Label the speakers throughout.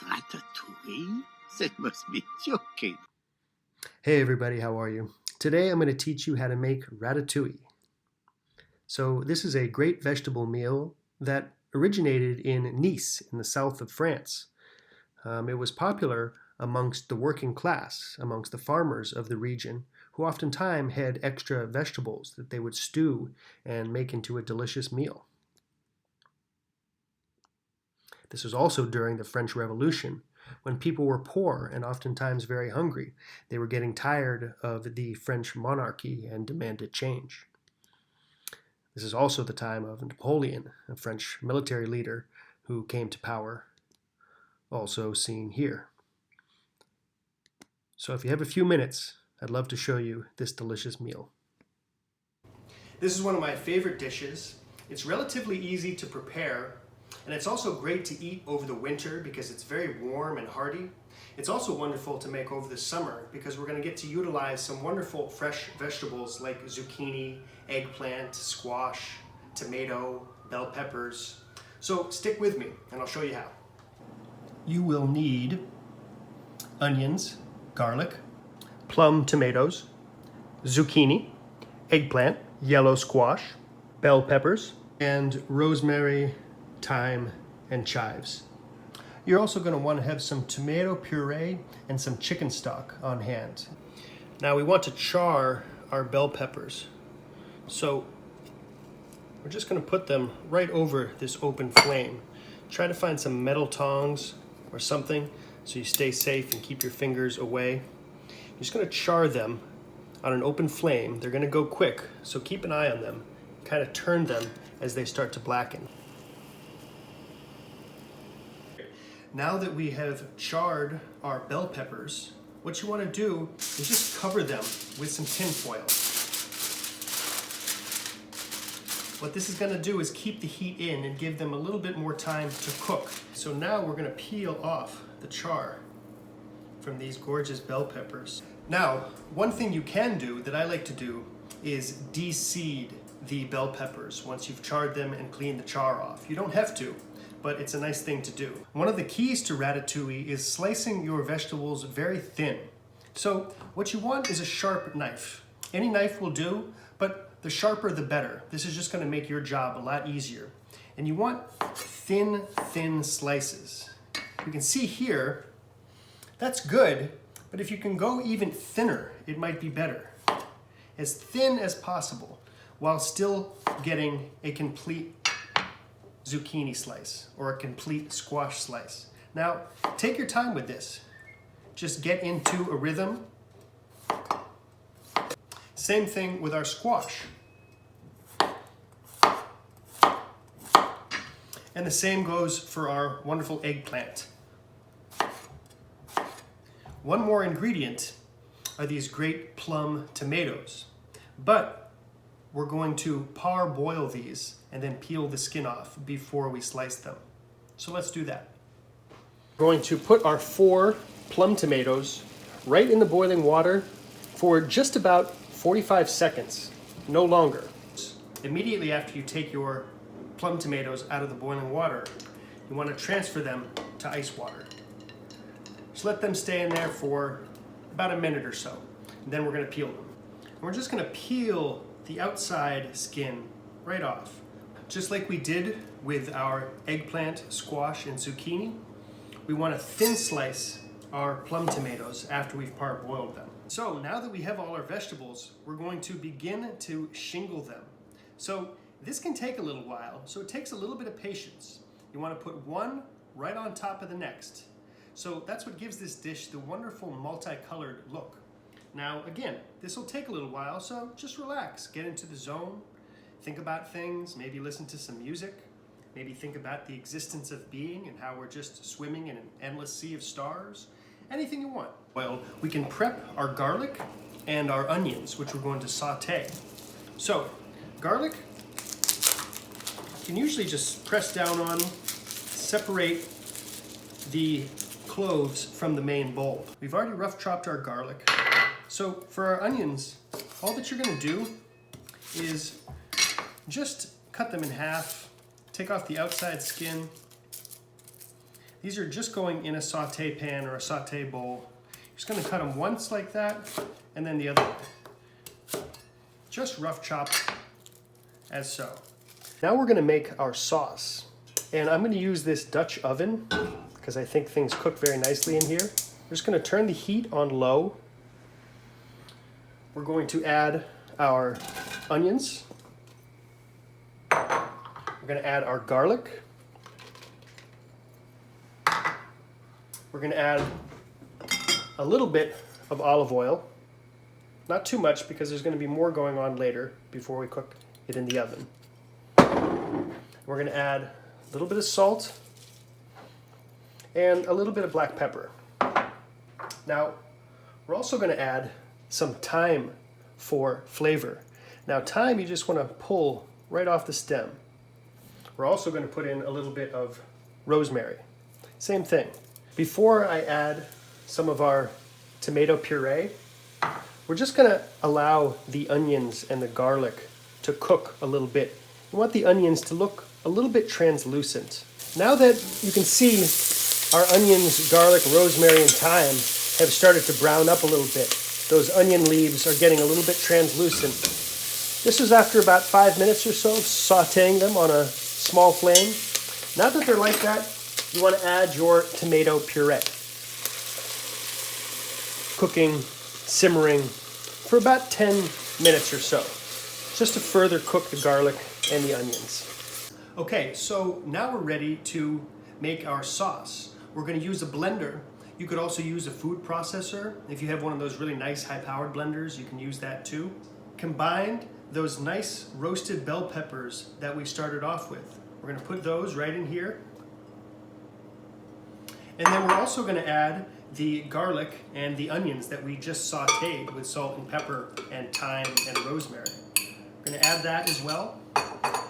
Speaker 1: Ratatouille? That must be joking.
Speaker 2: Hey everybody, how are you? Today I'm going to teach you how to make ratatouille. So this is a great vegetable meal that originated in Nice in the south of France. It was popular amongst the working class, amongst the farmers of the region, who oftentimes had extra vegetables that they would stew and make into a delicious meal. This was also during the French Revolution, when people were poor and oftentimes very hungry. They were getting tired of the French monarchy and demanded change. This is also the time of Napoleon, a French military leader who came to power, also seen here. So if you have a few minutes, I'd love to show you this delicious meal. This is one of my favorite dishes. It's relatively easy to prepare, and it's also great to eat over the winter because it's very warm and hearty. It's also wonderful to make over the summer because we're going to get to utilize some wonderful fresh vegetables like zucchini, eggplant, squash, tomato, bell peppers. So stick with me and I'll show you how. You will need onions, garlic, plum tomatoes, zucchini, eggplant, yellow squash, bell peppers, and rosemary, thyme, and chives. You're also going to want to have some tomato puree and some chicken stock on hand. Now we want to char our bell peppers. So we're just going to put them right over this open flame. Try to find some metal tongs or something so you stay safe and keep your fingers away. You're just going to char them on an open flame. They're going to go quick, so keep an eye on them. Kind of turn them as they start to blacken. Now that we have charred our bell peppers, what you want to do is just cover them with some tin foil. What this is going to do is keep the heat in and give them a little bit more time to cook. So now we're going to peel off the char from these gorgeous bell peppers. Now, one thing you can do that I like to do is de-seed the bell peppers once you've charred them and cleaned the char off. You don't have to, but it's a nice thing to do. One of the keys to ratatouille is slicing your vegetables very thin. So what you want is a sharp knife. Any knife will do, but the sharper the better. This is just going to make your job a lot easier. And you want thin slices. You can see here, that's good, but if you can go even thinner, it might be better. As thin as possible, while still getting a complete zucchini slice or a complete squash slice. Now, take your time with this. Just get into a rhythm. Same thing with our squash. And the same goes for our wonderful eggplant. One more ingredient are these great plum tomatoes. But we're going to parboil these and then peel the skin off before we slice them. So let's do that. We're going to put our 4 plum tomatoes right in the boiling water for just about 45 seconds, no longer. Immediately after you take your plum tomatoes out of the boiling water, you want to transfer them to ice water. Just let them stay in there for about a minute or so, and then we're going to peel them. And we're just going to peel the outside skin right off. Just like we did with our eggplant, squash, and zucchini, we want to thin slice our plum tomatoes after we've parboiled them. So now that we have all our vegetables, we're going to begin to shingle them. So this can take a little while, so it takes a little bit of patience. You want to put one right on top of the next. So that's what gives this dish the wonderful multicolored look. Now again, this will take a little while, so just relax, get into the zone, think about things, maybe listen to some music, maybe think about the existence of being and how we're just swimming in an endless sea of stars, anything you want. Well, we can prep our garlic and our onions, which we're going to saute. So, garlic, you can usually just press down on, separate the cloves from the main bulb. We've already rough chopped our garlic. So for our onions, all that you're going to do is just cut them in half, take off the outside skin, These are just going in a saute pan or a saute bowl. Just gonna cut them once like that, and then the other way. Just rough chop, as so. Now we're gonna make our sauce. And I'm gonna use this Dutch oven, because I think things cook very nicely in here. We're just gonna turn the heat on low. We're going to add our onions. We're gonna add our garlic. We're gonna add a little bit of olive oil. Not too much, because there's gonna be more going on later before we cook it in the oven. We're gonna add a little bit of salt and a little bit of black pepper. Now, we're also gonna add some thyme for flavor. Now, thyme you just wanna pull right off the stem. We're also gonna put in a little bit of rosemary. Same thing. Before I add some of our tomato puree, we're just gonna allow the onions and the garlic to cook a little bit. We want the onions to look a little bit translucent. Now that you can see our onions, garlic, rosemary, and thyme have started to brown up a little bit, those onion leaves are getting a little bit translucent. This is after about 5 minutes or so of sauteing them on a small flame. Now that they're like that, you want to add your tomato puree. Cooking, simmering for about 10 minutes or so, just to further cook the garlic and the onions. Okay, so now we're ready to make our sauce. We're going to use a blender. You could also use a food processor. If you have one of those really nice high-powered blenders, you can use that too. Combine those nice roasted bell peppers that we started off with. We're going to put those right in here. And then we're also going to add the garlic and the onions that we just sauteed with salt and pepper and thyme and rosemary. We're going to add that as well.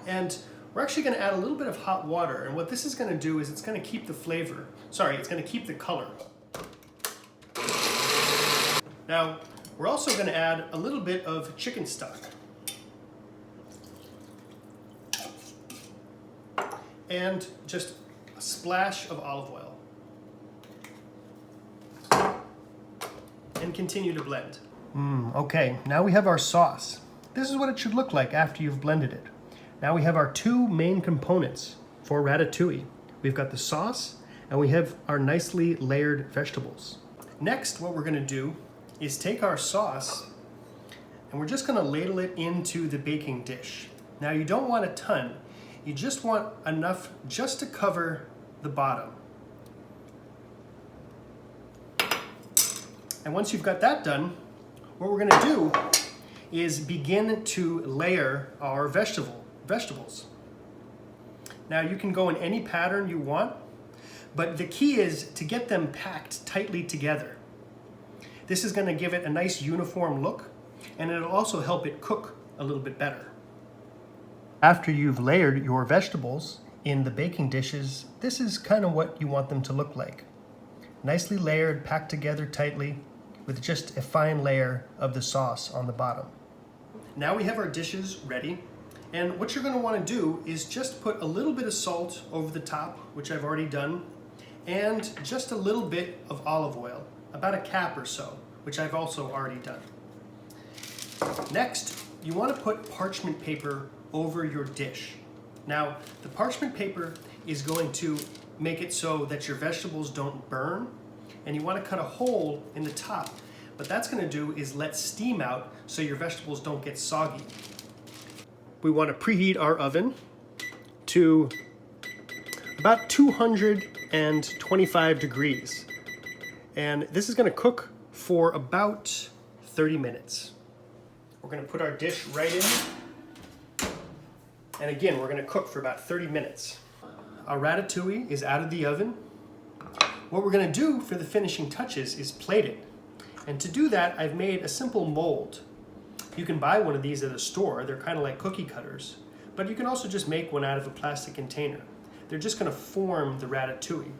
Speaker 2: And we're actually going to add a little bit of hot water. And what this is going to do is it's going to keep the flavor. Sorry, it's going to keep the color. Now, we're also going to add a little bit of chicken stock. And just a splash of olive oil. And continue to blend. Okay, now we have our sauce. This is what it should look like after you've blended it. Now we have our two main components for ratatouille. We've got the sauce and we have our nicely layered vegetables. Next, what we're gonna do is take our sauce and we're just gonna ladle it into the baking dish. Now you don't want a ton, you just want enough just to cover the bottom. And once you've got that done, what we're gonna do is begin to layer our vegetables. Now you can go in any pattern you want, but the key is to get them packed tightly together. This is gonna give it a nice uniform look, and it'll also help it cook a little bit better. After you've layered your vegetables in the baking dishes, this is kind of what you want them to look like. Nicely layered, packed together tightly, with just a fine layer of the sauce on the bottom. Now we have our dishes ready, and what you're going to want to do is just put a little bit of salt over the top, which I've already done, and just a little bit of olive oil, about a cap or so, which I've also already done. Next, you want to put parchment paper over your dish. Now, the parchment paper is going to make it so that your vegetables don't burn, and you want to cut a hole in the top. What that's going to do is let steam out so your vegetables don't get soggy. We want to preheat our oven to about 225 degrees. And this is going to cook for about 30 minutes. We're going to put our dish right in. And again, we're going to cook for about 30 minutes. Our ratatouille is out of the oven. What we're going to do for the finishing touches is plate it. And to do that, I've made a simple mold. You can buy one of these at a store. They're kind of like cookie cutters. But you can also just make one out of a plastic container. They're just going to form the ratatouille.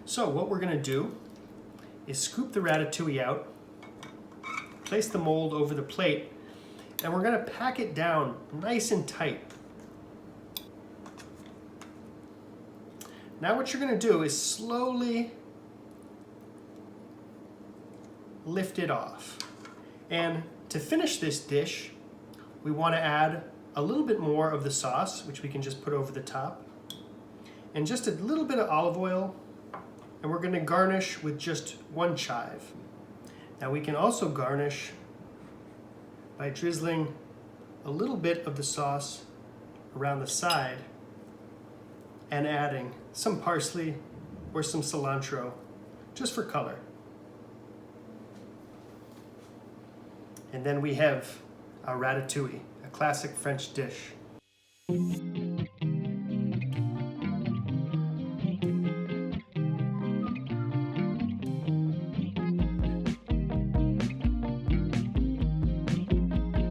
Speaker 2: So what we're going to do is scoop the ratatouille out, place the mold over the plate, and we're going to pack it down nice and tight. Now what you're going to do is slowly lift it off. And to finish this dish, we want to add a little bit more of the sauce, which we can just put over the top, and just a little bit of olive oil, and we're going to garnish with just one chive. Now we can also garnish by drizzling a little bit of the sauce around the side and adding some parsley or some cilantro just for color. And then we have our ratatouille, a classic French dish.